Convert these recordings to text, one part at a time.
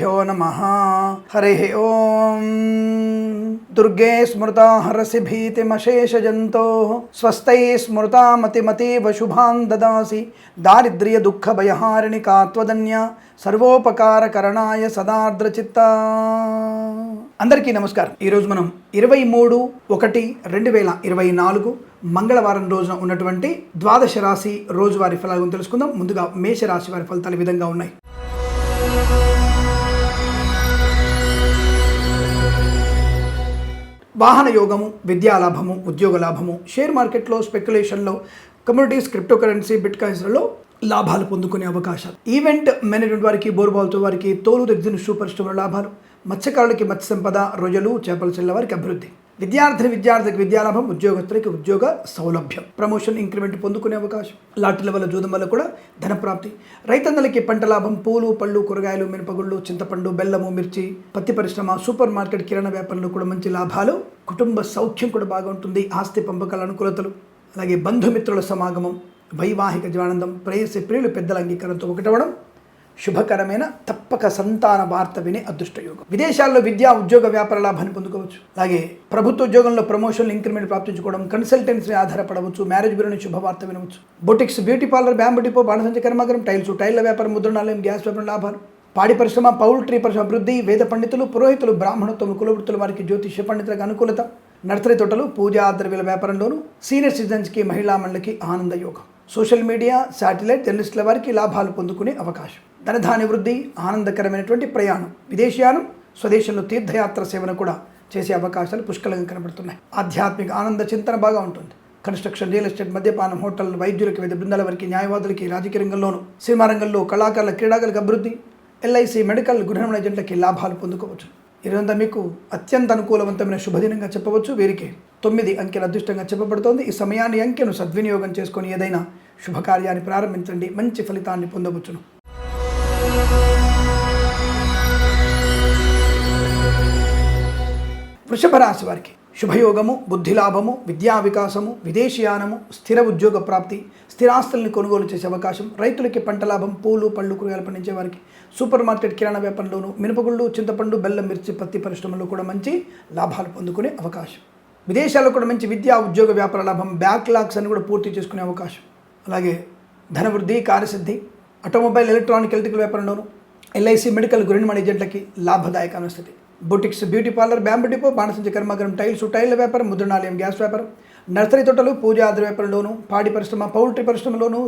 శ్రీగురుభ్యో నమః. హరి ఓం. దుర్గే స్మృతా హరసి భీతిమశేషజంతో స్వస్థై స్మృతా మతిమతీవ శుభాన్ దదాసి దారిద్ర్య దుఃఖ భయహారిణి కాత్వదన్య సర్వోపకారకరణాయ సదార్ద్రచిత్త. అందరికీ నమస్కారం. ఈరోజు మనం 23/1/2024 మంగళవారం రోజున ఉన్నటువంటి ద్వాదశ రాశి రోజువారి ఫలాలను తెలుసుకుందాం. ముందుగా మేషరాశి వారి ఫలితాలు ఈ విధంగా ఉన్నాయి. వాహన యోగము, విద్యాలాభము, ఉద్యోగ లాభము, షేర్ మార్కెట్లో, స్పెక్యులేషన్లో, కమ్యూనిటీస్, క్రిప్టో కరెన్సీ, బిట్ కాయిన్స్లలో లాభాలు పొందుకునే అవకాశాలు. ఈవెంట్ మేనేజ్మెంట్ వారికి, బోర్బాల్తో వారికి, తోలు రెగ్జిన్ సూపర్ స్టోర్ లాభాలు, మత్స్యకారులకి మత్స్య సంపద, రొయ్యలు, చేపల చెల్ల వారికి అభివృద్ధి, విద్యార్థికి విద్యాలాభం, ఉద్యోగస్తులకి ఉద్యోగ సౌలభ్యం, ప్రమోషన్, ఇంక్రిమెంట్ పొందుకునే అవకాశం, లాటరీల వల్ల, జూదం వల్ల కూడా ధనప్రాప్తి, రైతన్నలకి పంట లాభం, పూలు, పళ్ళు, కూరగాయలు, మినపగుళ్ళు, చింతపండు, బెల్లము, మిర్చి, పత్తి పరిశ్రమ, సూపర్ మార్కెట్, కిరాణా వ్యాపారంలో కూడా మంచి లాభాలు, కుటుంబ సౌఖ్యం కూడా బాగా ఉంటుంది, ఆస్తి పంపకాల అనుకూలతలు, అలాగే బంధుమిత్రుల సమాగమం, వైవాహిక జీవనానందం, ప్రేయసి ప్రియులు పెద్దల అంగీకారంతో ఒకటవడం, శుభకరమైన తప్పక సంతాన వార్త వినే అదృష్టయోగం. విదేశాల్లో విద్యా, ఉద్యోగ, వ్యాపార లాభాన్ని పొందుకోవచ్చు. అలాగే ప్రభుత్వ ఉద్యోగంలో ప్రమోషన్లు, ఇంక్రిమెంట్ ప్రాప్తించుకోవడం, కన్సల్టెన్సీ ఆధారపడవచ్చు, మ్యారేజ్ బ్యూరో నుంచి శుభవార్త వినవచ్చు, boutiques, beauty parlour, bamboo depot, బాణసంచ కర్మాగారం, టైల్ల వ్యాపారం, ముద్రణాలయం, గ్యాస్ వ్యాపారం లాభాలు, పాడి పరిశ్రమ, పౌల్ట్రీ పరిశ్రమ అభివృద్ధి, వేద పండితులు, పురోహితులు, బ్రాహ్మణత్వం, కులవృత్తుల వారికి జ్యోతిష్య పండితులకు అనుకూలత, నర్సరీ తోటలు, పూజా ద్రవ్యాల వ్యాపారంలోను, సీనియర్ సిటిజన్స్కి, మహిళా మండలికి ఆనంద యోగం, సోషల్ మీడియా, శాటిలైట్, జర్నలిస్టుల వారికి లాభాలు పొందుకునే అవకాశం, ధనధాన్య వృద్ధి, ఆనందకరమైనటువంటి ప్రయాణం, విదేశీయానం, స్వదేశంలో తీర్థయాత్ర సేవను కూడా చేసే అవకాశాలు పుష్కలంగా కనబడుతున్నాయి. ఆధ్యాత్మిక ఆనంద చింతన బాగా ఉంటుంది. కన్స్ట్రక్షన్, రియల్ ఎస్టేట్, మద్యపానం, హోటల్, వైద్యులకి, వైద్య బృందాల వారికి, న్యాయవాదులకి, రాజకీయ రంగంలోను, సినిమా రంగంలో, కళాకారుల, క్రీడాకారులకు అభివృద్ధి, ఎల్ఐసి, మెడికల్, గృహ ఏజెంట్లకి లాభాలు పొందుకోవచ్చు. ఇదంతా మీకు అత్యంత అనుకూలవంతమైన శుభదినంగా చెప్పవచ్చు. వీరికి 9 అంకెల అదృష్టంగా చెప్పబడుతోంది. ఈ సమయాన్ని, అంకెను సద్వినియోగం చేసుకొని ఏదైనా శుభకార్యాన్ని ప్రారంభించండి, మంచి ఫలితాన్ని పొందవచ్చును. వృషభ రాశి వారికి శుభయోగము, బుద్ధిలాభము, విద్యా వికాసము, విదేశీయానము, స్థిర ఉద్యోగ ప్రాప్తి, స్థిరాస్తుల్ని కొనుగోలు చేసే అవకాశం, రైతులకి పంట లాభం, పూలు, పళ్ళు, కూరగాయలు పండించే వారికి, సూపర్ మార్కెట్, కిరాణా వ్యాపారంలోను, మినపగుళ్ళు, చింతపండు, బెల్లం, మిర్చి, పత్తి పరిశ్రమలో కూడా మంచి లాభాలు పొందుకునే అవకాశం, విదేశాల్లో కూడా మంచి విద్యా, ఉద్యోగ, వ్యాపార లాభం, బ్యాక్లాగ్స్ అని కూడా పూర్తి చేసుకునే అవకాశం, అలాగే ధనవృద్ధి, కార్యసిద్ధి, ఆటోమొబైల్, ఎలక్ట్రానిక్, ఎలక్ట్రికల్ వ్యాపారంలోను, ఎల్ఐసి, మెడికల్, గృహ ఏజెంట్లకి లాభదాయకమైన స్థితి, boutiques, beauty parlour, bamboo depot, బాణసంచ కర్మాగారం, టైల్ల వ్యాపారం, ముద్రణాలయం, గ్యాస్ వ్యాపారం, నర్సరీ తోటలు, పూజా వ్యాపారంలోను, పాడి పరిశ్రమ, పౌల్ట్రీ పరిశ్రమలోను,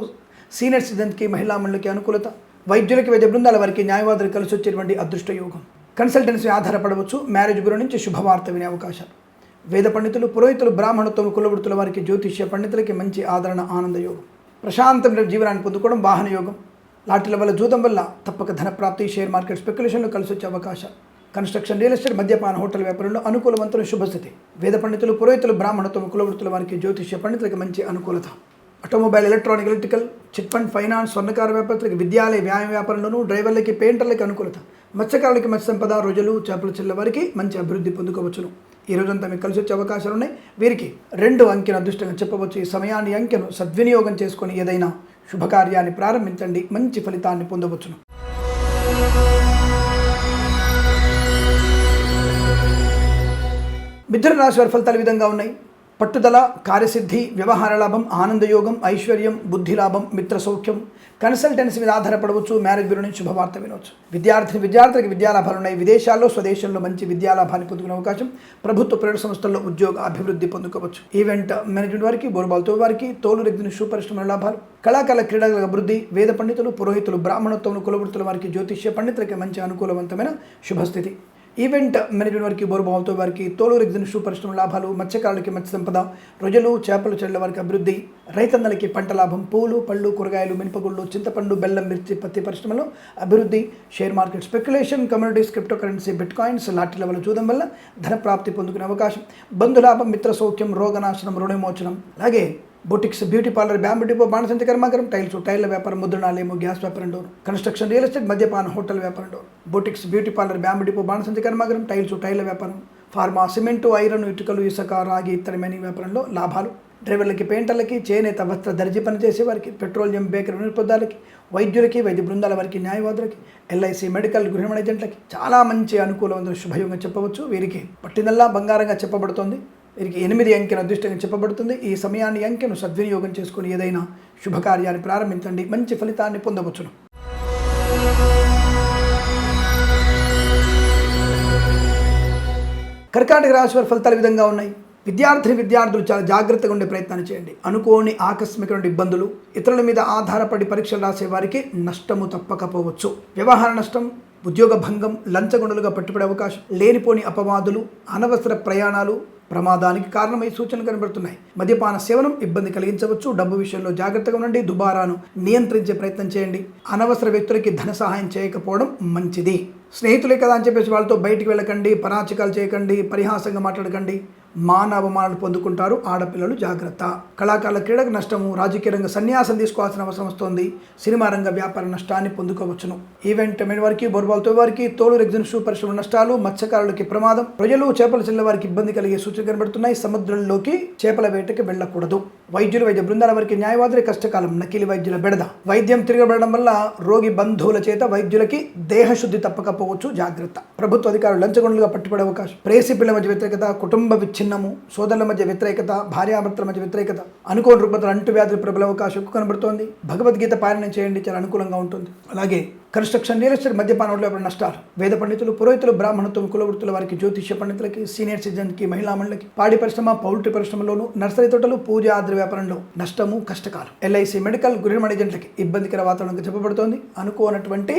సీనియర్ సిటిజన్స్కి, మహిళా మండలికి అనుకూలత, వైద్యులకి, వైద్య బృందాల వారికి, న్యాయవాదులు కలిసి వచ్చేటువంటి అదృష్ట యోగం, కన్సల్టెన్సీ ఆధారపడవచ్చు, మ్యారేజ్ బ్యూరో నుంచి శుభవార్త వినే అవకాశాలు, వేద పండితులు, పురోహితులు, బ్రాహ్మణత్వం, కులవృత్తుల వారికి, జ్యోతిష్య పండితులకి మంచి ఆదరణ, ఆనంద యోగం, ప్రశాంతమైన జీవనాన్ని పొందుకోవడం, వాహన యోగం, లాటరీల వల్ల, జూదం వల్ల తప్పక ధనప్రాప్తి, షేర్ మార్కెట్, స్పెక్యులేషన్లో కలిసి వచ్చే అవకాశాలు, కన్స్ట్రక్షన్, రియల్ ఎస్టేట్, మద్యపాన, హోటల్ వ్యాపారంలో అనుకూలవంతుల శుభస్థితి, వేద పండితులు, పురోహితులు, బ్రాహ్మణత్వం, కులవృత్తుల వారికి, జ్యోతిష్య పండితులకి మంచి అనుకూలత, automobile, electronic, electrical, chit fund, finance, స్వర్ణకార వ్యాపారులకి, విద్యాలయ, వ్యాయామ వ్యాపారంలోను, డ్రైవర్లకి, పెయింటర్లకి అనుకూలత, మత్స్యకారులకి మత్స్య సంపద, రొయ్యలు, చేపల చెల్ల వారికి మంచి అభివృద్ధి పొందుకోవచ్చును. ఈ రోజంతా మీకు కలిసి వచ్చే అవకాశాలు ఉన్నాయి. వీరికి 2 అంకెను అదృష్టంగా చెప్పవచ్చు. ఈ సమయాన్ని, అంకెను సద్వినియోగం చేసుకొని ఏదైనా శుభకార్యాన్ని ప్రారంభించండి, మంచి ఫలితాన్ని పొందవచ్చును. మిథున రాశి వారి ఫలితాలు ఈ విధంగా ఉన్నాయి. పట్టుదల, కార్యసిద్ధి, వ్యవహార లాభం, ఆనందయోగం, ఐశ్వర్యం, బుద్ధిలాభం, మిత్ర సౌఖ్యం, కన్సల్టెన్సీ మీద ఆధారపడవచ్చు, మ్యారేజ్ బ్యూరో నుంచి శుభవార్త వినవచ్చు, విద్యార్థులకు విద్యాలాభాలు ఉన్నాయి, విదేశాల్లో, స్వదేశంలో మంచి విద్యాలాభాన్ని పొందుకునే అవకాశం, ప్రభుత్వ ప్రైవేట్ సంస్థల్లో ఉద్యోగ అభివృద్ధి పొందుకోవచ్చు, ఈవెంట్ మేనేజ్మెంట్ వారికి, బోర్బాల్తో వారికి, తోలు రెగ్జిన్ సూపర్ స్టోర్ లాభాలు, కళాకారుల, క్రీడల అభివృద్ధి, వేద పండితులు, పురోహితులు, బ్రాహ్మణత్వం, కులవృత్తుల వారికి, జ్యోతిష్య పండితులకి మంచి అనుకూలవంతమైన శుభస్థితి, ఈవెంట్ మేనేజ్మెంట్ వారికి, బోర్బాల్తో వారికి, తోలు రెగ్జిన్ సూపర్ స్టోర్ లాభాలు, మత్స్యకారులకి మత్స్య సంపద, రొయ్యలు, చేపలు చెల్ల వారికి అభివృద్ధి, రైతన్నలకి పంట లాభం, పూలు, పళ్ళు, కూరగాయలు, మినపగుళ్ళు, చింతపండు, బెల్లం, మిర్చి, పత్తి పరిశ్రమలో అభివృద్ధి, share market, speculation, communities, cryptocurrency, bitcoins, లాటరీల వల్ల, జూదం వల్ల ధనప్రాప్తి పొందుకునే అవకాశం, బంధులాభం, మిత్ర సౌఖ్యం, రోగనాశనం, రుణవిమోచనం, అలాగే boutiques, beauty parlour, bamboo depot, బాణసంచ కర్మాగారం, టైల్ల వ్యాపారం, ముద్రణాలయము, గ్యాస్ వ్యాపారంలో, కన్స్ట్రక్షన్, రియల్ ఎస్టేట్, మద్యపాన, హోటల్ వ్యాపారంలో, boutiques, beauty parlour, bamboo depot, బాణసంచ కర్మాగారం, టైల్ల వ్యాపారం, ఫార్మా, సిమెంటు, ఐరన్, ఇటుకలు, ఇసుక, రాగి, ఇతర మైనింగ్ వ్యాపారంలో లాభాలు, డ్రైవర్లకి, పెయింటర్లకి, చేనేత వస్త్ర దర్జీ పనిచేసే వారికి, పెట్రోలియం, బేకరీ వినియోగదారులకి, వైద్యులకి, వైద్య బృందాల వారికి, న్యాయవాదులకి, ఎల్ఐసి, మెడికల్, గృహ ఏజెంట్లకి చాలా మంచి అనుకూలమైన శుభయోగం చెప్పవచ్చు. వీరికి పట్టినల్లా బంగారంగా చెప్పబడుతోంది. వీరికి 8 అంకెను అదృష్టంగా చెప్పబడుతుంది. ఈ సమయాన్ని అంకెను సద్వినియోగం చేసుకుని ఏదైనా శుభకార్యాన్ని ప్రారంభించండి, మంచి ఫలితాన్ని పొందవచ్చును. కర్కాటక రాశి వారి ఫలితాలు విధంగా ఉన్నాయి. విద్యార్థులు చాలా జాగ్రత్తగా ఉండే ప్రయత్నాన్ని చేయండి. అనుకోని ఆకస్మికమైన ఇబ్బందులు, ఇతరుల మీద ఆధారపడి పరీక్షలు రాసే వారికి నష్టము తప్పకపోవచ్చు. వ్యవహార నష్టం, ఉద్యోగ భంగం, లంచగొండలుగా పట్టుబడే అవకాశం, లేనిపోని అపవాదులు, అనవసర ప్రయాణాలు ప్రమాదానికి కారణమై సూచనలు కనబడుతున్నాయి. మద్యపాన సేవనం ఇబ్బంది కలిగించవచ్చు. డబ్బు విషయంలో జాగ్రత్తగా ఉండండి. దుబారాను నియంత్రించే ప్రయత్నం చేయండి. అనవసర వ్యక్తులకి ధన సహాయం చేయకపోవడం మంచిది. స్నేహితులే కదా అని చెప్పేసి వాళ్ళతో బయటికి వెళ్ళకండి, పరాచికాలు చేయకండి, పరిహాసంగా మాట్లాడకండి. అవమానాలు పొందుకుంటారు. ఆడపిల్లలు జాగ్రత్త. కళాకారుల క్రీడకు నష్టము, రాజకీయ రంగ సన్యాసం తీసుకోవాల్సిన అవసరం వస్తుంది. సినిమా రంగ వ్యాపార నష్టాన్ని పొందుకోవచ్చును. ఈవెంట్ మెన్ వారికి, బోర్బాల్తో వారికి, తోలు రెగ్జిన్ షూ పరిశ్రమ నష్టాలు, మత్స్యకారులకి ప్రమాదం, ప్రజలు చేపల చెల్ల వారికి ఇబ్బంది కలిగే సూచనలు కనబడుతున్నాయి. సముద్రంలోకి చేపల వేటకి వెళ్ళకూడదు. వైద్యులు, వైద్య బృందాల వారికి, న్యాయవాదుల కష్టకాలం, నకిలీ వైద్యుల బెడద, వైద్యం తిరగబడడం వల్ల రోగి బంధువుల చేత వైద్యులకి దేహశుద్ధి తప్పకపోవచ్చు. జాగ్రత్త. ప్రభుత్వ అధికారులు లంచగొండలుగా పట్టుబడే అవకాశం, ప్రేసి పిల్లల మధ్య వ్యతిరేకత, కుటుంబ విచ్ఛిన్నము, సోదరుల మధ్య వ్యతిరేకత, భార్యాభర్తల మధ్య వ్యతిరేకత, అనుకోని రుగ్మతలు, అంటువ్యాధులు ప్రబల అవకాశం ఎక్కువ కనబడుతోంది. భగవద్గీత పారాయణం చేయండి, చాలా అనుకూలంగా ఉంటుంది. అలాగే కన్స్ట్రక్షన్, రియల్ ఎస్టేట్, మద్యపానంలో నష్టాలు. వేద పండితులు, పురోహితులు, బ్రాహ్మణత్వం, కులవృత్తుల వారికి, జ్యోతిష్య పండితులకి, సీనియర్ సిటిజన్కి, మహిళా మండలికి, పాడి పరిశ్రమ, పౌల్ట్రీ పరిశ్రమలోను, నర్సరీ తోటలు, పూజ ఆద్ర వ్యాపారంలో నష్టము, కష్టకాలం. ఎల్ఐసి, మెడికల్, గృహ ఏజెంట్లకి ఇబ్బందికర వాతావరణంగా చెప్పబడుతోంది. అనుకోనటువంటి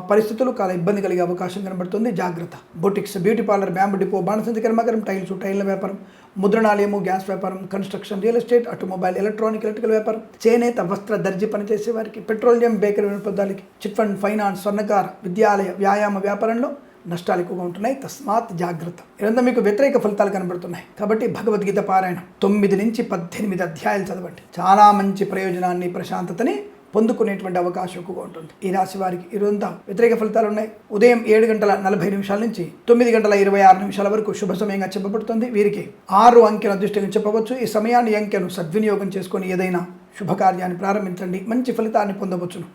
పరిస్థితులు చాలా ఇబ్బంది కలిగే అవకాశం కనబడుతుంది. జాగ్రత్త. Boutiques, beauty parlour, bamboo depot, బాణసంచి కర్మాగారం, టైల్ల వ్యాపారం, ముద్రణాలయము, గ్యాస్ వ్యాపారం, construction, real estate, automobile, electrical వ్యాపారం, చేనేత వస్త్ర దర్జీ పనిచేసే వారికి, పెట్రోలియం, బేకరీ వినియోగదారులకి, చిట్ ఫండ్, ఫైనాన్స్, స్వర్ణకార, విద్యాలయ, వ్యాయామ వ్యాపారంలో నష్టాలు ఎక్కువగా ఉంటున్నాయి. తస్మాత్ జాగ్రత్త. ఇదంతా మీకు వ్యతిరేక ఫలితాలు కనబడుతున్నాయి. కాబట్టి భగవద్గీత పారాయణం 9 నుంచి 18 అధ్యాయాలు చదవండి. చాలా మంచి ప్రయోజనాన్ని, ప్రశాంతతని పొందుకునేటువంటి అవకాశం ఎక్కువగా ఉంటుంది. ఈ రాశి వారికి ఈరోజంతా వ్యతిరేక ఫలితాలు ఉన్నాయి. ఉదయం 7:40 నుంచి 9:26 వరకు శుభ సమయంగా చెప్పబడుతుంది. వీరికి 6 అంకెను అదృష్టంగా చెప్పవచ్చు. ఈ సమయాన్ని అంకెను సద్వినియోగం చేసుకొని ఏదైనా శుభకార్యాన్ని ప్రారంభించండి, మంచి ఫలితాన్ని పొందవచ్చును.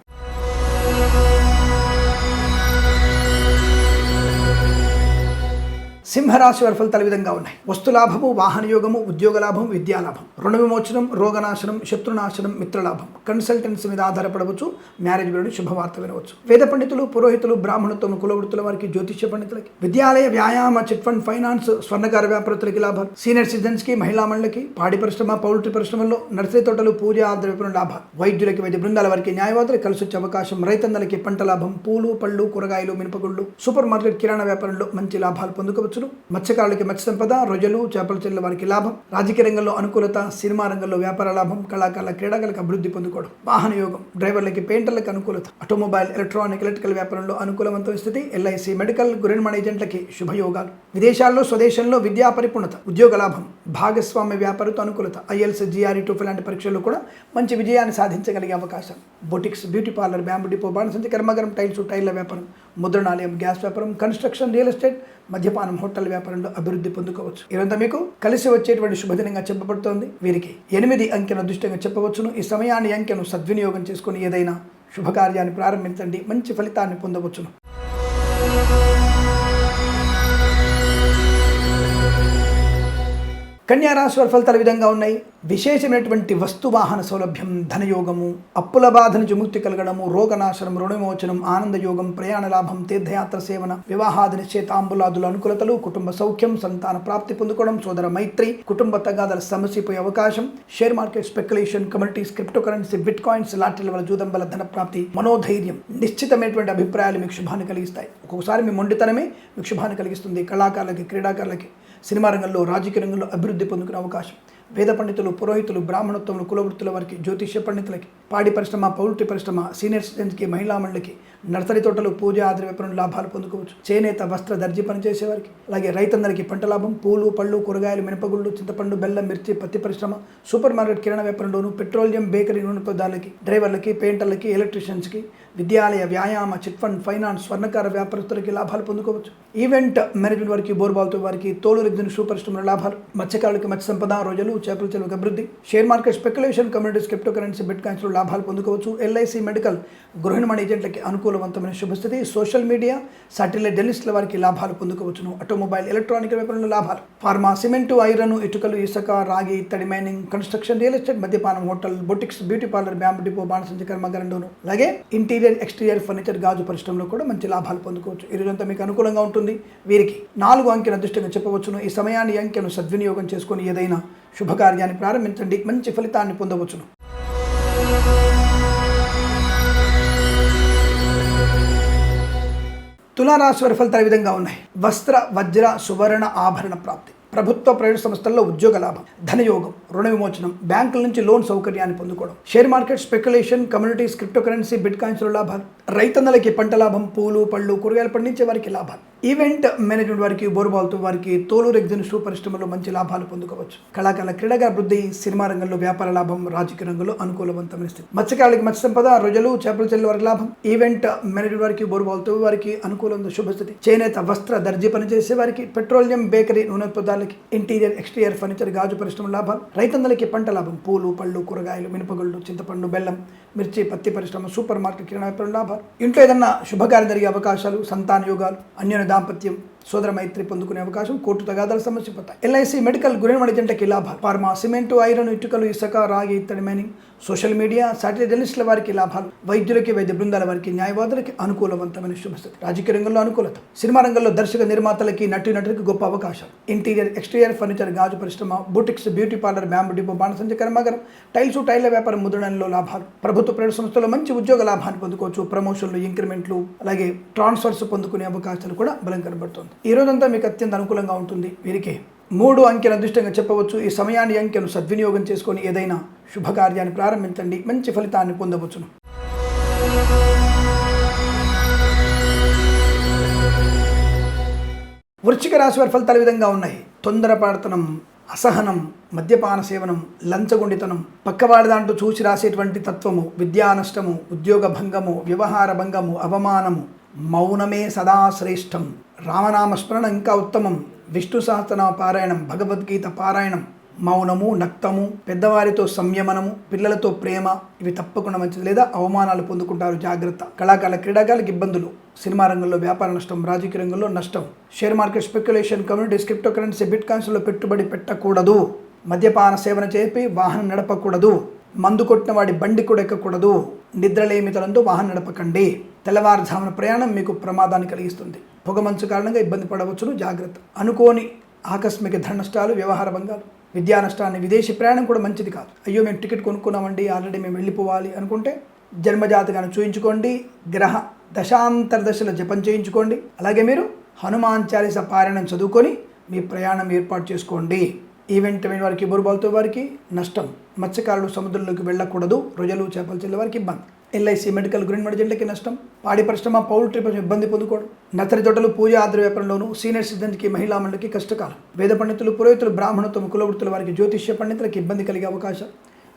సింహరాశి వారి ఫలితాలు విధంగా ఉన్నాయి. వస్తులాభము, వాహన యోగము, ఉద్యోగ లాభం, విద్యాలాభం, రుణ విమోచనం, రోగనాశనం, శత్రునాశనం, మిత్రలాభం, కన్సల్టెన్సీ మీద ఆధారపడవచ్చు. మ్యారేజ్ గురించి శుభవార్త వినవచ్చు. వేద పండితులు, పురోహితులు, బ్రాహ్మణత్వం, కులవృత్తుల వారికి, జ్యోతిష్య పండితులకి, విద్యాలయ, వ్యాయామ, చిట్ ఫండ్, ఫైనాన్స్, స్వర్ణకార వ్యాపారస్తులకి లాభాలు, సీనియర్ సిటిజన్స్కి, మహిళా మండలికి, పాడి పరిశ్రమ, పౌల్ట్రీ పరిశ్రమల్లో, నర్సరీ తోటలు, పూజ ఆద్ర వ్యాపారం లాభాలు, వైద్యులకి, వైద్య బృందాల వారికి, న్యాయవాదులకు కలిసి వచ్చే అవకాశం, రైతన్నలకి పంట లాభం, పూలు, పళ్ళు, కూరగాయలు, మినపగుళ్ళు, సూపర్ మార్కెట్, కిరాణా వ్యాపారంలో మంచి లాభాలు పొందుకోవచ్చు. మత్స్యకారులకి మత్స్య సంపద, రొయ్యలు, చేపల చెల్లెల వారికి లాభం, రాజకీయ రంగంలో అనుకూలత, సినిమా రంగంలో వ్యాపార లాభం, కళాకారుల, క్రీడాకారులకు అభివృద్ధి పొందుకోవడం, వాహన యోగం, డ్రైవర్లకి, పెయింటర్లకు అనుకూలత, ఆటోమొబైల్, ఎలక్ట్రికల్ వ్యాపారంలో అనుకూలవంతమైన స్థితి, ఎల్ఐసి, మెడికల్, గృహ ఏజెంట్లకి శుభయోగాలు, విదేశాల్లో, స్వదేశంలో విద్యా పరిపూర్ణత, ఉద్యోగ లాభం, భాగస్వామ్య వ్యాపారంతో అనుకూలత, ఐఎల్స్, జిఆర్ఈ, టోఫెల్ లాంటి పరీక్షల్లో కూడా మంచి విజయాన్ని సాధించగలిగే అవకాశం. Boutiques, beauty parlour, bamboo depot, బాణసంచి కర్మాగారం, టైల్ల వ్యాపారం, ముద్రణాలయం, గ్యాస్ వ్యాపారం, కన్స్ట్రక్షన్, రియల్ ఎస్టేట్, మద్యపానం, హోటల్ వ్యాపారంలో అభివృద్ధి పొందుకోవచ్చు. ఇదంతా మీకు కలిసి వచ్చేటువంటి శుభదినంగా చెప్పబడుతోంది. వీరికి 8 అంకెను అదృష్టంగా చెప్పవచ్చును. ఈ సమయాన్ని అంకెను సద్వినియోగం చేసుకుని ఏదైనా శుభకార్యాన్ని ప్రారంభించండి, మంచి ఫలితాన్ని పొందవచ్చును. కన్యా రాశి వారి ఫలితాలు విధంగా ఉన్నాయి. విశేషమైనటువంటి వస్తువాహన సౌలభ్యం, ధనయోగము, అప్పుల బాధ నుంచి ముక్తి కలగడము, రోగనాశనం, రుణవిమోచనం, ఆనందయోగం, ప్రయాణ లాభం, తీర్థయాత్ర సేవన, వివాహాది నిశ్చయితాంబులాదుల అనుకూలతలు, కుటుంబ సౌఖ్యం, సంతాన ప్రాప్తి పొందుకోవడం, సోదర మైత్రి, కుటుంబ తగాదాల సమస్యపోయే అవకాశం, share market, speculation, commodities, cryptocurrency, bitcoins, లాటరీల వల్ల జూదం వల్ల ధన ప్రాప్తి, మనోధైర్యం, నిశ్చితమైనటువంటి అభిప్రాయాలు మీకు శుభాన్ని కలిగిస్తాయి. ఒక్కొక్కసారి మీ మొండితనమే మీకు శుభాన్ని కలిగిస్తుంది. కళాకారులకి, క్రీడాకారులకి, సినిమా రంగంలో, రాజకీయ రంగంలో అభివృద్ధి పొందుకునే అవకాశం. వేద పండితులు, పురోహితులు, బ్రాహ్మణత్వములు, కులవృత్తుల వారికి, జ్యోతిష్య పండితులకి, పాడి పరిశ్రమ, పౌల్ట్రీ పరిశ్రమ, సీనియర్ సిటిజన్స్కి, మహిళా మండలికి, నర్సరీ తోటలు, పూజ ఆద్ర వ్యాపారం లాభాలు పొందుకోవచ్చు. చేనేత వస్త్ర దర్జీ పనిచేసేవారికి, అలాగే రైతందరికీ పంట లాభం, పూలు, పళ్ళు, కూరగాయలు, మినపగుళ్ళు, చింతపండు, బెల్లం, మిర్చి, పత్తి పరిశ్రమ, సూపర్ మార్కెట్, కిరాణా వ్యాపారంలోను, పెట్రోలియం, బేకరీ వినియోగదారులకి, డ్రైవర్లకి, పెయింటర్లకి, ఎలక్ట్రీషియన్స్కి, విద్యాలయ వ్యాయామ చిట్ ఫండ్ ఫైనాన్స్ స్వర్ణకార వ్యాపారస్తులకి లాభాలు పొందుకోవచ్చు. ఈవెంట్ మేనేజ్మెంట్ వారికి బోర్బాల్తో వారికి తోలు రెగ్జిన్ షూ పరిశ్రమల లాభాలు, మత్స్యకారులకి మత్స్య సంపద రోజులు చేపల చెరువుకి అభివృద్ధి, share market speculation communities cryptocurrency బిట్ కాయిన్స్లో లాభాలు పొందుకోవచ్చు. ఎల్ఐసి మెడికల్ గృహ నిర్మాణ ఏజెంట్లకి అనుకూలవంతమైన శుభస్థితి, సోషల్ మీడియా సాటిలైట్ జర్నలిస్టుల వారికి లాభాలు పొందుకోవచ్చును. ఆటోమొబైల్ ఎలక్ట్రానిక్ వ్యాపారంలో లాభాలు, ఫార్మా సిమెంటు ఐరన్ ఇటుకలు ఇసుక రాగి ఇత్తడి మైనింగ్ కన్స్ట్రక్షన్ రియల్ ఎస్టేట్ మద్యపానం hotel boutiques beauty parlour bamboo depot బాణసంచ కర్మాగారంలోను అలాగే ఇంటీరియర్ ఎక్స్టీరియర్ ఫర్నిచర్ గాజు పరిశ్రమలో కూడా మంచి లాభాలు పొందుకోవచ్చు. ఈ రోజంతా మీకు అనుకూలంగా ఉంటుంది. వీరికి 4 అంకెను అదృష్టంగా చెప్పవచ్చును. ఈ సమయాన్ని అంకెను సద్వినియోగం చేసుకొని ఏదైనా శుభకార్యాన్ని ప్రారంభించండి, మంచి ఫలితాన్ని పొందవచ్చును. తులారాశి వారి ఫలితాలు ఈ విధంగా ఉన్నాయి. వస్త్ర వజ్ర సువర్ణ ఆభరణ ప్రాప్తి, ప్రభుత్వ ప్రైవేట్ సంస్థల్లో ఉద్యోగ లాభం, ధనయోగం, రుణ విమోచనం, బ్యాంకుల నుంచి లోన్ సౌకర్యాన్ని పొందుకోవడం, share market speculation communities cryptocurrency బిట్ కాయిన్స్లో లాభాలు, రైతన్నలకి పంట లాభం, పూలు పళ్ళు కూరగాయలు పండించే వారికి లాభాలు, ఈవెంట్ మేనేజ్మెంట్ వారికి బోర్బాల్తో వారికి తోలు రెగ్జిన్ షూ పరిశ్రమలో మంచి లాభాలు పొందుకోవచ్చు. కళాకారుల క్రీడగా అభివృద్ధి, సినిమా రంగంలో వ్యాపార లాభం, రాజకీయ రంగంలో అనుకూలవంతమైన స్థితి, మత్స్యకారులకి మత్స్య సంపద రోజులు చేపల చెల్లి వారికి లాభం, ఈవెంట్ మేనేజ్మెంట్ వారికి బోర్బాల్తో వారికి అనుకూలమైన శుభస్థితి, చేనేత వస్త్ర దర్జీ పనిచేసే వారికి, పెట్రోలియం బేకరీ నూనెత్పదాలకి, ఇంటీరియర్ ఎక్స్టీరియర్ ఫర్నిచర్ గాజు పరిశ్రమ లాభాలు, రైతన్నలకి పంట లాభం, పూలు పళ్ళు కూరగాయలు మినపగుళ్ళు చింతపండు బెల్లం మిర్చి పత్తి పరిశ్రమ సూపర్ మార్కెట్ కిరాణా వ్యాపారం లాభాలు, ఇంట్లో ఏదన్నా శుభకార్యం జరిగే అవకాశాలు, సంతాన యోగాలు, అన్యోన్య దాంపత్యం, సోదర మైత్రి పొందుకునే అవకాశం, కోర్టు తగాదాల సమస్య పోతాయి. ఎల్ఐసి మెడికల్ గృహ నిర్మాణ ఏజెంట్లకి లాభాలు, ఫార్మా సిమెంటు ఐరన్ ఇటుకలు ఇసుక రాగి ఇత్తడి మైనింగ్, సోషల్ మీడియా సాటిలైట్ జర్నలిస్టుల వారికి లాభాలు, వైద్యులకి వైద్య బృందాల వారికి న్యాయవాదులకి అనుకూలవంతమైన శుభస్థితి, రాజకీయ రంగంలో అనుకూలత, సినిమా రంగంలో దర్శక నిర్మాతలకి నటులకి గొప్ప అవకాశాలు, ఇంటీరియర్ ఎక్స్టీరియర్ ఫర్నిచర్ గాజు పరిశ్రమ boutiques beauty parlour bamboo depot బాణసంచ కర్మాగారం టైల్స్ టైల్ల వ్యాపారం ముద్రణలో లాభాలు, ప్రభుత్వ ప్రైవేట్ సంస్థల్లో మంచి ఉద్యోగ లాభాన్ని పొందుకోవచ్చు. ప్రమోషన్లు ఇంక్రిమెంట్లు అలాగే ట్రాన్స్ఫర్స్ పొందుకునే అవకాశాలు కూడా బలం కనబడుతుంది. ఈ రోజంతా మీకు అత్యంత అనుకూలంగా ఉంటుంది. వీరికి 3 అంకెను అదృష్టంగా చెప్పవచ్చు. ఈ సమయాన్ని అంకెను సద్వినియోగం చేసుకొని ఏదైనా శుభకార్యాన్ని ప్రారంభించండి, మంచి ఫలితాన్ని పొందవచ్చును. వృశ్చిక రాశి వారి ఫలితాలు ఈ విధంగా ఉన్నాయి. తొందరపాటుతనం, అసహనం, మద్యపాన సేవనం, లంచగొండితనం, పక్కవాడి దాంట్లో చూసి రాసేటువంటి తత్వము, విద్యా నష్టము, ఉద్యోగ భంగము, వ్యవహార భంగము, అవమానము, మౌనమే సదా శ్రేష్టం, రామనామస్మరణ ఇంకా ఉత్తమం, విష్ణు సహస్రనామ పారాయణం, భగవద్గీత పారాయణం, మౌనము, నక్తము, పెద్దవారితో సంయమనము, పిల్లలతో ప్రేమ, ఇవి తప్పకుండా మంచిది. లేదా అవమానాలు పొందుకుంటారు, జాగ్రత్త. కళాకారుల క్రీడాకారులకు ఇబ్బందులు, సినిమా రంగంలో వ్యాపార నష్టం, రాజకీయ రంగంలో నష్టం, share market speculation communities cryptocurrency బిట్ కాయిన్స్లో పెట్టుబడి పెట్టకూడదు, మద్యపాన సేవన చేపి వాహనం నడపకూడదు, మందు కొట్టిన వాడి బండి కూడా ఎక్కకూడదు, నిద్రలేమితనంతో వాహనం నడపకండి, తెల్లవారుజామున ప్రయాణం మీకు ప్రమాదాన్ని కలిగిస్తుంది, పొగమంచు కారణంగా ఇబ్బంది పడవచ్చును, జాగ్రత్త. అనుకోని ఆకస్మిక ధన నష్టాలు, వ్యవహార భంగాలు, విద్యా నష్టాన్ని, విదేశీ ప్రయాణం కూడా మంచిది కాదు. అయ్యో మేము టికెట్ కొనుక్కున్నామండి, ఆల్రెడీ మేము వెళ్ళిపోవాలి అనుకుంటే జన్మజాతకాన్ని చూయించుకోండి, గ్రహ దశాంతర దశలో జపం చేయించుకోండి, అలాగే మీరు హనుమాన్ చాలీస పారాయణం చదువుకొని మీ ప్రయాణం ఏర్పాటు చేసుకోండి. ఈవెంట్ వారికి బోర్బాల్తో వారికి నష్టం, మత్స్యకారులు సముద్రంలోకి వెళ్ళకూడదు, రొయ్యలు చేపల చెల్లె వారికి ఇబ్బంది, ఎల్ఐసి మెడికల్ గ్రీన్ మెడిజెంట్లకి నష్టం, పాడి పరిశ్రమ పౌల్ట్రీ పరిశ్రమ ఇబ్బంది పొందుకోవడం, నర్సరీ తోటలు పూజ ఆద్ర వ్యాపారంలోను, సీనియర్ సిటిజన్కి మహిళా మండలికి కష్టకాలం, వేద పండితులు పురోహితులు బ్రాహ్మణత్వం కులవృత్తుల వారికి జ్యోతిష్య పండితులకి ఇబ్బంది కలిగే అవకాశం,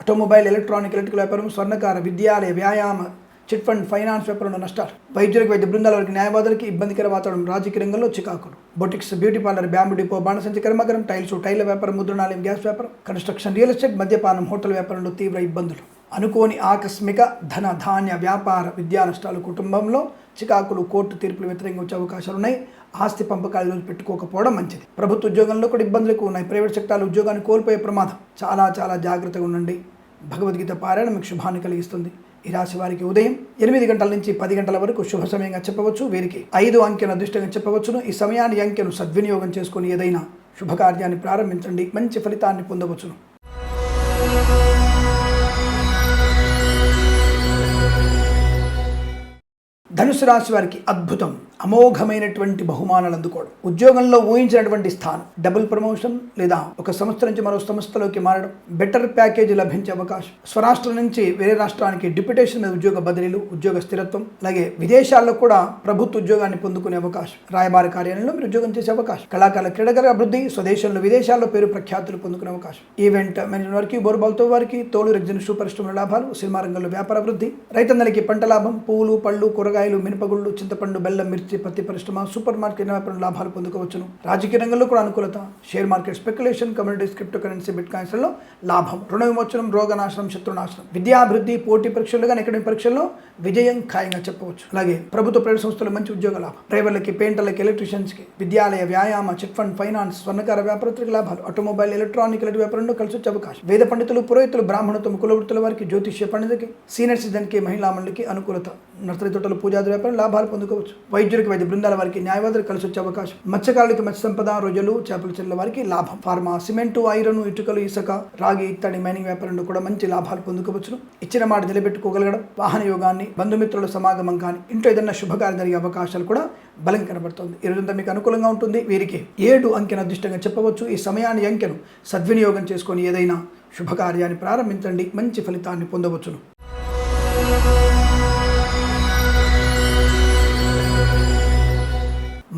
ఆటోమొబైల్ ఎలక్ట్రానిక్ వ్యాపారం, స్వర్ణకార విద్యాలయ వ్యాయామ చిట్ ఫండ్ ఫైనాన్స్ వ్యాపారంలో నష్టాలు, వైద్యులకు వైద్య బృందాల వారికి న్యాయవాదులకి ఇబ్బందికర వాతావరణం, రాజకీయ రంగంలో చికాకులు, boutiques beauty parlour bamboo depot బాణసంచ కర్మాగారం టైల్స్ టైల్ల వ్యాపారం ముద్రణాలయం గ్యాస్ వ్యాపారం కన్స్ట్రక్షన్ రియల్ ఎస్టేట్ మద్యపానం హోటల్ వ్యాపారంలో తీవ్ర ఇబ్బందులు, అనుకోని ఆకస్మిక ధన ధాన్య వ్యాపార విద్యా నష్టాలు, కుటుంబంలో చికాకులు, కోర్టు తీర్పులు వ్యతిరేకంగా వచ్చే అవకాశాలు ఉన్నాయి. ఆస్తి పంపకాలు రోజు పెట్టుకోకపోవడం మంచిది. ప్రభుత్వ ఉద్యోగంలో కూడా ఇబ్బందులు ఎక్కువ ఉన్నాయి. ప్రైవేట్ సెక్టార్లో ఉద్యోగాన్ని కోల్పోయే ప్రమాదం, చాలా జాగ్రత్తగా ఉండండి. భగవద్గీత పారాయణ మీకు శుభాన్ని కలిగిస్తుంది. ఈ రాశి వారికి ఉదయం 8 గంటల నుంచి 10 గంటల వరకు శుభ సమయంగా చెప్పవచ్చు. వీరికి 5 అంకెను అదృష్టంగా చెప్పవచ్చును. ఈ సమయాన్ని అంకెను సద్వినియోగం చేసుకుని ఏదైనా శుభకార్యాన్ని ప్రారంభించండి, మంచి ఫలితాన్ని పొందవచ్చును. ధనుసు రాశి వారికి అద్భుతం, అమోఘమైనటువంటి బహుమానాలు అందుకోవడం, ఉద్యోగంలో ఊహించినటువంటి స్థానం, డబుల్ ప్రమోషన్ లేదా ఒక సంస్థ నుంచి మరో సంస్థలోకి మారడం, బెటర్ ప్యాకేజీ లభించే అవకాశం, స్వరాష్ట్రం నుంచి వేరే రాష్ట్రానికి డిప్యుటేషన్ మీద ఉద్యోగ బదిలీలు, ఉద్యోగ స్థిరత్వం, అలాగే విదేశాల్లో కూడా ప్రభుత్వ ఉద్యోగాన్ని పొందుకునే అవకాశం, రాయబార కార్యాలయంలో మీరు ఉద్యోగం చేసే అవకాశం, కళాకారుల క్రీడాకార అభివృద్ధి, స్వదేశంలో విదేశాల్లో పేరు ప్రఖ్యాతులు పొందుకునే అవకాశం, ఈవెంట్ మేనేజ్మెంట్ వారికి, బోర్బాల్తో వారికి, తోలు ఎగ్జిబిషన్ పరిశ్రమల లాభాలు, సినిమా రంగంలో వ్యాపార అభివృద్ధి, రైతన్నలకి పంట లాభం, పూలు పళ్ళు కూరగాయలు, మినపగుళ్ళు, చింతపండు, బెల్లం, మిర్చి, పత్తి పరిశ్రమ, సూపర్ మార్కెట్ వ్యాపారం లాభాలు పొందుకోవచ్చును. రాజకీయ రంగంలో కూడా అనుకూలత, share market speculation, communities, cryptocurrency, బిట్ కాయిన్స్లలో లాభం, రుణ విమోచనం, రోగనాశనం, శత్రునాశనం, విద్యాభివృద్ధి, పోటీ పరీక్షలు కానీ అకాడమిక్ పరీక్షల్లో విజయం ఖాయంగా చెప్పవచ్చు. అలాగే ప్రభుత్వ ప్రైవేట్ సంస్థలు మంచి ఉద్యోగ లాభం, డ్రైవర్లకి, పెయింటర్లకి, ఎలక్ట్రీషియన్స్కి, విద్యాలయ, వ్యాయామ, చిట్ ఫండ్, ఫైనాన్స్, స్వర్ణకార వ్యాపారస్తులకు లాభాలు, ఆటోమొబైల్, ఎలక్ట్రానిక్ వ్యాపారంలో కలిసి వచ్చే అవకాశం, వేద పండితులు, పురోహితులు, బ్రాహ్మణత్వం, కులవృత్తుల వారికి, జ్యోతిష్య పండితులకి, సీనియర్ సిటిజన్కి, మహిళా మండలికి అనుకూలత, నర్సరీ తోటలు, పూజాది వ్యాపారం లాభాలు పొందుకోవచ్చు. వైద్యులకు, వైద్య బృందాల వారికి, న్యాయవాదులు కలిసి వచ్చే అవకాశం, మత్స్యకారులకి, మత్స్య సంపద, రొయ్యలు, చేపల చెల్ల వారికి లాభం, ఫార్మా, సిమెంటు, ఐరన్, ఇటుకలు, ఇసుక, రాగి, ఇత్తడి, మైనింగ్ వ్యాపారంలో కూడా మంచి లాభాలు పొందుకోవచ్చును. ఇచ్చిన మాట నిలబెట్టుకోగలగడం, వాహన యోగాన్ని, బంధుమిత్రుల సమాగమం కానీ, ఇంట్లో ఏదైనా శుభకార్యం జరిగే అవకాశాలు కూడా బలం కనబడుతుంది. ఈ రోజంతా మీకు అనుకూలంగా ఉంటుంది. వీరికి 7 అంకెను అదృష్టంగా చెప్పవచ్చు. ఈ సమయాన్ని అంకెను సద్వినియోగం చేసుకొని ఏదైనా శుభకార్యాన్ని ప్రారంభించండి, మంచి ఫలితాన్ని పొందవచ్చును.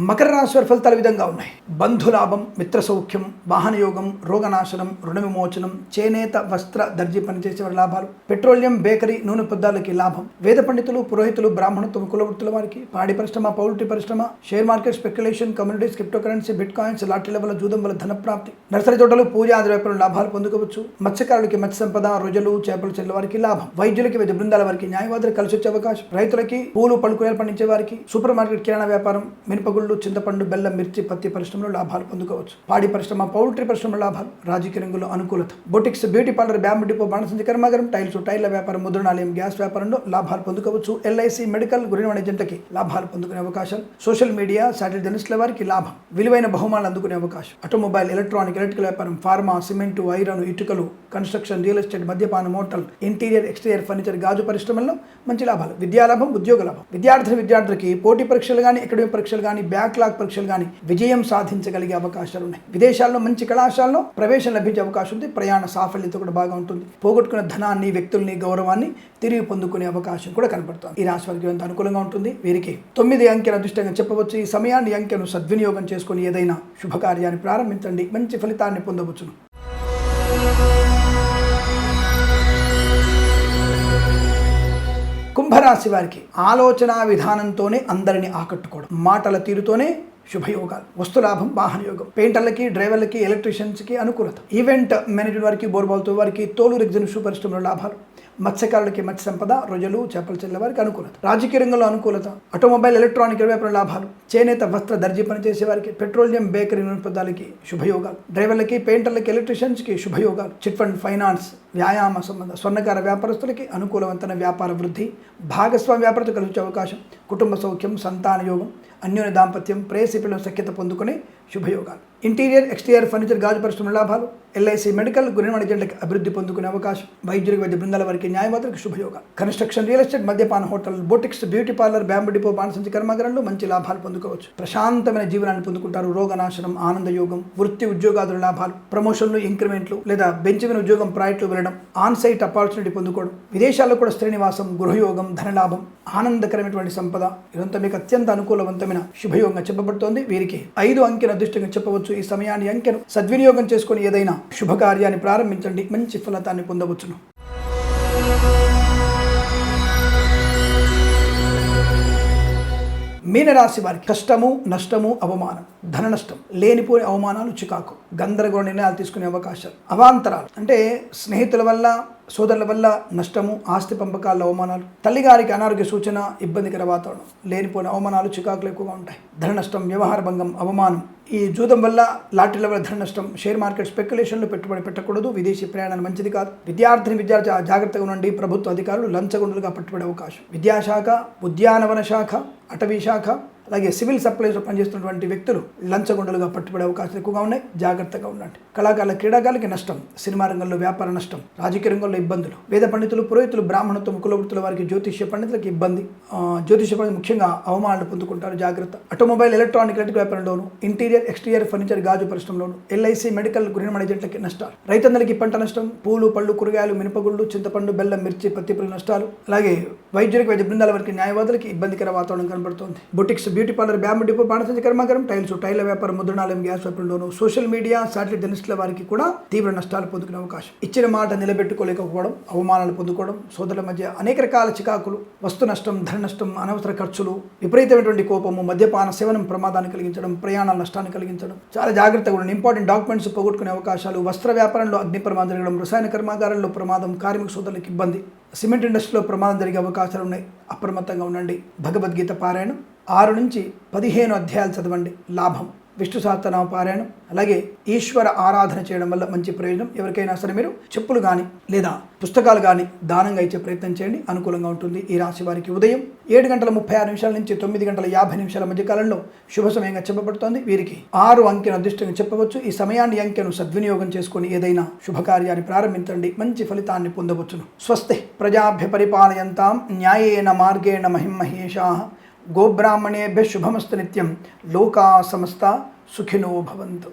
మకర రాశి వారి ఫలితాలు విధంగా ఉన్నాయి. బంధులాభం, మిత్ర సౌఖ్యం, వాహన యోగం, రోగనాశనం, రుణ విమోచనం, చేనేత, వస్త్ర, దర్జీ పనిచేసే వారి లాభాలు, పెట్రోలియం, బేకరీ, నూనె పదార్థాలకి లాభం, వేద పండితులు, పురోహితులు, బ్రాహ్మణత్వం, కులవృత్తుల వారికి, పాడి పరిశ్రమ, పౌల్ట్రీ పరిశ్రమ, share market speculation, communities, cryptocurrency, bitcoins, లాటరీల వల్ల, జూదం వల్ల ధన ప్రాప్తి, నర్సరీ తోటలు, పూజ ఆది వ్యాపారం లాభాలు పొందుకోవచ్చు. మత్స్యకారులకి మత్స్య సంపద, రొయ్యలు, చేపల చెల్ల వారికి లాభం, వైద్యులకి, వైద్య బృందాల వారికి, న్యాయవాదులు కలిసి వచ్చే అవకాశం, రైతులకి, పూలు పళ్ళు కూరలు పండించే వారికి, సూపర్ మార్కెట్ కిరాణా వ్యాపారం, మినపగుళ్ళు, చింతపండు, బెల్లం, మిర్చి, పత్తి పరిశ్రమలో లాభాలు పొందుకోవచ్చు. పాడి పరిశ్రమ, పౌల్ట్రీ పరిశ్రమ లాభాలు, రాజకీయ రంగంలో అనుకూలత, boutiques, beauty parlour, bamboo depot, బాణసంచి కర్మాగారం, టైల్స్, టైర్ల వ్యాపారం, ముద్రణాలయం, గ్యాస్ వ్యాపారంలో లాభాలు పొందుకోవచ్చు. ఎల్ఐసి, మెడికల్, గురిన ఏజెంట్లకి లాభాలు పొందుకునే అవకాశం, సోషల్ మీడియా, శాటిలైట్ జర్నలిస్టుల వారికి లాభం, విలువైన బహుమానాలు అందుకునే అవకాశం, ఆటోమొబైల్, ఎలక్ట్రానిక్, ఎలక్ట్రికల్ వ్యాపారం, ఫార్మా, సిమెంటు, ఐరన్, ఇటుకలు, కన్స్ట్రక్షన్, రియల్ ఎస్టేట్, మద్యపానం, హోటల్, ఇంటీరియర్, ఎక్స్టీరియర్ ఫర్నిచర్, గాజు పరిశ్రమల్లో మంచి లాభాలు, విద్యాలాభం, ఉద్యోగ లాభం, విద్యార్థులకి పోటీ పరీక్షలు కానీ, అకాడమిక్ పరీక్షలు కానీ, బ్యాక్లాగ్ పరీక్షలు కానీ విజయం సాధించగలిగే అవకాశాలు ఉన్నాయి. విదేశాల్లో మంచి కళాశాలలో ప్రవేశం లభించే అవకాశం ఉంది. ప్రయాణ సాఫల్యత కూడా బాగా ఉంటుంది. పోగొట్టుకున్న ధనాన్ని, వ్యక్తుల్ని, గౌరవాన్ని తిరిగి పొందుకునే అవకాశం కూడా కనబడుతుంది. ఈ రాశి వారికి ఎంత అనుకూలంగా ఉంటుంది. వీరికి 9 అంకెను అదృష్టంగా చెప్పవచ్చు. ఈ సమయాన్ని, అంకెను సద్వినియోగం చేసుకుని ఏదైనా శుభకార్యాన్ని ప్రారంభించండి, మంచి ఫలితాన్ని పొందవచ్చును. కుంభరాశి వారికి ఆలోచన విధానంతోనే అందరిని ఆకట్టుకోవడం, మాటల తీరుతోనే శుభయోగాలు, వస్తులాభం, వాహన యోగం, పెయింటర్లకి, డ్రైవర్లకి, ఎలక్ట్రీషియన్స్కి అనుకూలత, ఈవెంట్ మేనేజ్మెంట్ వారికి, బోర్బాల్తో వారికి, తోలు ఎగ్జిబిషన్ పరిశ్రమలో లాభాలు, మత్స్యకారులకి మత్స్య సంపద, రొయ్యలు, చేపల చెల్ల వారికి అనుకూలత, రాజకీయ రంగంలో అనుకూలత, ఆటోమొబైల్, ఎలక్ట్రానిక్ వ్యాపారం లాభాలు, చేనేత, వస్త్ర, దర్జీ పనిచేసే వారికి, పెట్రోలియం, బేకరీ, నూనె పదార్థాలకి శుభయోగాలు, డ్రైవర్లకి, పెయింటర్లకి, ఎలక్ట్రీషియన్స్కి శుభయోగాలు, చిట్ ఫండ్, ఫైనాన్స్, వ్యాయామ సంబంధ, స్వర్ణకార వ్యాపారస్తులకి అనుకూలవంతమైన వ్యాపార వృద్ధి, భాగస్వామ్య వ్యాపారతో కలిసే అవకాశం, కుటుంబ సౌఖ్యం, సంతాన యోగం, అన్యోన్య దాంపత్యం, ప్రేయసిపిలో సఖ్యత పొందుకునే శుభయోగాలు, ఇంటీరియర్, ఎక్స్టీరియర్ ఫర్నిచర్, గాజు పరిశ్రమ లాభాలు, ఎల్ఐసి, మెడికల్, గురిన ఏజెంట్లకు అభివృద్ధి పొందుకునే అవకాశం, వైద్యులకు, వైద్య బృందాల వారికి, న్యాయవాదులకు శుభయోగాలు, కన్స్ట్రక్షన్, రియల్ ఎస్టేట్, మద్యపాన, hotel, boutiques, beauty parlour, bamboo depot, బాణసంచి కర్మాగారంలో మంచి లాభాలు పొందుకోవచ్చు. ప్రశాంతమైన జీవనాన్ని పొందుకుంటారు. రోగనాశనం, ఆనంద యోగం, వృత్తి ఉద్యోగాదుల లాభాలు, ప్రమోషన్లు, ఇంక్రిమెంట్లు లేదా బెంచ్ మీద ఉద్యోగం ప్రాజెక్టులు వెళ్ళడం, ఆన్ సైట్ అపార్చునిటీ పొందుకోవడం, విదేశాల్లో కూడా శ్రేణివాసం, గృహయోగం, ధనలాభం, ఆనందకరమైనటువంటి సంపద, ఇదంతా మీకు అత్యంత అనుకూలవంతమైన శుభయోగంగా చెప్పబడుతోంది. వీరికి 5 అంకెను అదృష్టంగా చెప్పవచ్చు. ఈ సమయాన్ని, అంకెను సద్వినియోగం చేసుకుని ఏదైనా శుభకార్యాన్ని ప్రారంభించండి, మంచి ఫలితాన్ని పొందవచ్చును. మీనరాశి వారికి కష్టము, నష్టము, అవమానం, ధన నష్టం, లేనిపోని అవమానాలు, చికాకు, గందరగోళ నిర్ణయాలు తీసుకునే అవకాశాలు, అవాంతరాలు అంటే స్నేహితుల వల్ల, సోదరుల వల్ల నష్టము, ఆస్తి పంపకాల అవమానాలు, తల్లిగారికి అనారోగ్య సూచన, ఇబ్బందికర వాతావరణం, లేనిపోయిన అవమానాలు, చికాకులు ఎక్కువగా ఉంటాయి. ధన నష్టం, వ్యవహార భంగం, అవమానం, ఈ జూదం వల్ల లాటరీల వల్ల ధన నష్టం, షేర్ మార్కెట్ స్పెక్యులేషన్లో పెట్టుబడి పెట్టకూడదు, విదేశీ ప్రయాణాలు మంచిది కాదు, విద్యార్థి జాగ్రత్తగా ఉండండి, ప్రభుత్వ అధికారులు లంచగొండులుగా పట్టుబడే అవకాశం, విద్యాశాఖ, ఉద్యానవన శాఖ, అటవీ శాఖ, అలాగే సివిల్ సప్లైస్లో పనిచేస్తున్నటువంటి వ్యక్తులు లంచగొండలుగా పట్టుబడే అవకాశాలు ఎక్కువగా ఉన్నాయి, జాగ్రత్తగా ఉండండి. కళాకారుల క్రీడాకారులకి నష్టం, సినిమా రంగంలో వ్యాపార నష్టం, రాజకీయ రంగంలో ఇబ్బందులు, వేద పండితులు, పురోహితులు, బ్రాహ్మణత్వం, కులవృత్తుల వారికి జ్యోతిష్య పండితులకు ఇబ్బంది, జ్యోతిష్య పండితులు ముఖ్యంగా అవమానాలు పొందుకుంటారు, జాగ్రత్త. ఆటోమొబైల్, ఎలక్ట్రానిక్, ఎలక్ట్రిక్ వ్యాపారంలోను, ఇంటీరియర్, ఎక్స్టీరియర్ ఫర్నిచర్, గాజు పరిశ్రమలోను, ఎల్ఐసి, మెడికల్, గృహ నిర్మాణ ఏజెంట్లకి నష్టాలు, రైతందరికీ పంట నష్టం, పూలు, పళ్ళు, కూరగాయలు, మినపగుళ్ళు, చింతపండు, బెల్లం, మిర్చి, పత్తి పురుగు నష్టాలు, అలాగే వైద్యులకు, వైద్య బృందాల వారికి, న్యాయవాదులకి ఇబ్బందికర వాతావరణం కనబడుతోంది. Boutiques, beauty parlour, bamboo depot, బాణసంచ కర్మాగారం, టైల వ్యాపారం, ముద్రణాలయం, గ్యాస్ వ్యాపారంలోను, సోషల్ మీడియా, శాటిలైట్ జర్నలిస్టుల వారికి కూడా తీవ్ర నష్టాలు పొందుకునే అవకాశం. ఇచ్చిన మాట నిలబెట్టుకోలేకపోవడం, అవమానాలు పొందుకోవడం, సోదరుల మధ్య అనేక రకాల చికాకులు, వస్తు నష్టం, ధన నష్టం, అనవసర ఖర్చులు, విపరీతమైనటువంటి కోపము, మద్యపాన సేవనం ప్రమాదాన్ని కలిగించడం, ప్రయాణాల నష్టాన్ని కలిగించడం, చాలా జాగ్రత్తగా ఉండండి. ఇంపార్టెంట్ డాక్యుమెంట్స్ పోగొట్టుకునే అవకాశాలు, వస్త్ర వ్యాపారంలో అగ్ని ప్రమాదం జరగడం, రసాయన కర్మాగారంలో ప్రమాదం, కార్మిక సోదరులకు ఇబ్బంది, సిమెంట్ ఇండస్ట్రీలో ప్రమాదం జరిగే అవకాశాలు ఉన్నాయి, అప్రమత్తంగా ఉండండి. భగవద్గీత పారాయణం 6 నుంచి 15 అధ్యాయాలు చదవండి, లాభం. విష్ణు సహస్రనామ పారాయణం, అలాగే ఈశ్వర ఆరాధన చేయడం వల్ల మంచి ప్రయోజనం. ఎవరికైనా సరే మీరు చెప్పులు కానీ లేదా పుస్తకాలు కానీ దానంగా ఇచ్చే ప్రయత్నం చేయండి, అనుకూలంగా ఉంటుంది. ఈ రాశి వారికి ఉదయం 7:36 నుంచి 9:50 మధ్య కాలంలో శుభ సమయంగా చెప్పబడుతోంది. వీరికి 6 అంకెను అదృష్టంగా చెప్పవచ్చు. ఈ సమయాన్ని, అంకెను సద్వినియోగం చేసుకొని ఏదైనా శుభకార్యాన్ని ప్రారంభించండి, మంచి ఫలితాన్ని పొందవచ్చును. స్వస్తి ప్రజాభ్య పరిపాలయంతాం న్యాయేన మార్గేణ మహిమహేషాః గోబ్రాహ్మణేభ్య శుభమస్తు నిత్యం. లోకా సమస్త సుఖినో భవంతు.